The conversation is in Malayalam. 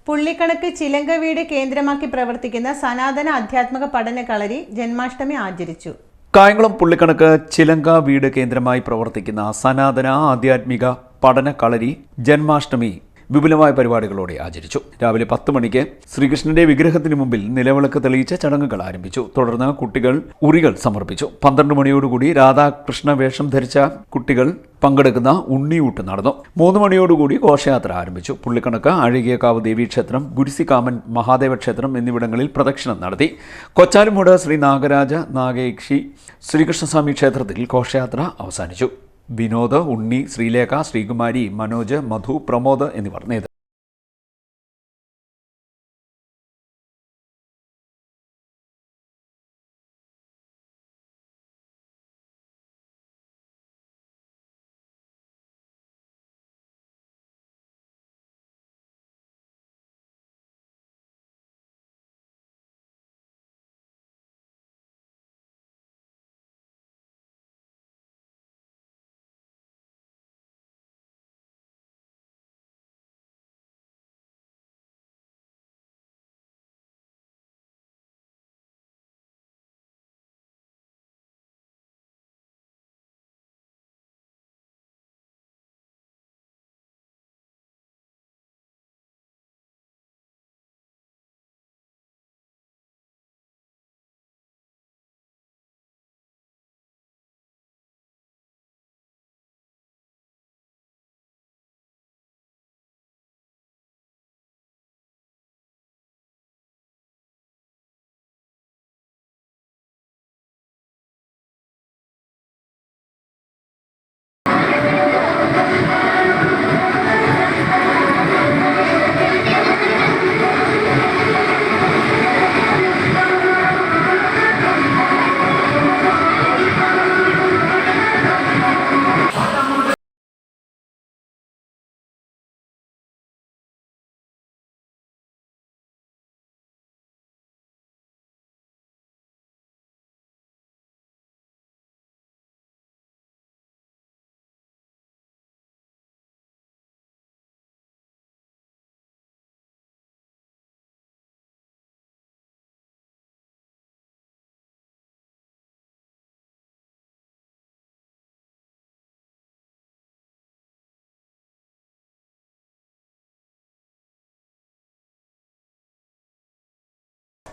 പുള്ളിക്കണക്ക് ചിലങ്കവീട് കേന്ദ്രമാക്കി പ്രവർത്തിക്കുന്ന സനാതന ആധ്യാത്മിക പഠന കളരി ജന്മാഷ്ടമി ആചരിച്ചു. കായംകുളം പുള്ളിക്കണക്ക് ചിലങ്ക വീട് കേന്ദ്രമായി പ്രവർത്തിക്കുന്ന സനാതന ആധ്യാത്മിക പഠന കളരി ജന്മാഷ്ടമി വിപുലമായ പരിപാടികളോടെ ആചരിച്ചു. രാവിലെ 10 മണിക്ക് ശ്രീകൃഷ്ണന്റെ വിഗ്രഹത്തിന് മുമ്പിൽ നിലവിളക്ക് തെളിയിച്ച ചടങ്ങുകൾ ആരംഭിച്ചു. തുടർന്ന് കുട്ടികൾ ഉറികൾ സമർപ്പിച്ചു. 12 മണിയോടുകൂടി രാധാകൃഷ്ണ വേഷം ധരിച്ച കുട്ടികൾ പങ്കെടുക്കുന്ന ഉണ്ണിയൂട്ട് നടന്നു. 3 മണിയോടുകൂടി ഘോഷയാത്ര ആരംഭിച്ചു. പുള്ളിക്കണക്ക് അഴകിയക്കാവ് ദേവീക്ഷേത്രം, ഗുരുസികാമൻ മഹാദേവ ക്ഷേത്രം എന്നിവിടങ്ങളിൽ പ്രദക്ഷിണം നടത്തി. കൊച്ചാലുമൂട് ശ്രീ നാഗരാജ നാഗേക്ഷി ശ്രീകൃഷ്ണസ്വാമി ക്ഷേത്രത്തിൽ ഘോഷയാത്ര അവസാനിച്ചു. വിനോദ്, ഉണ്ണി, ശ്രീലേഖ, ശ്രീകുമാരി, മനോജ്, മധു, പ്രമോദ് എന്നിവർ നേതൃത്വം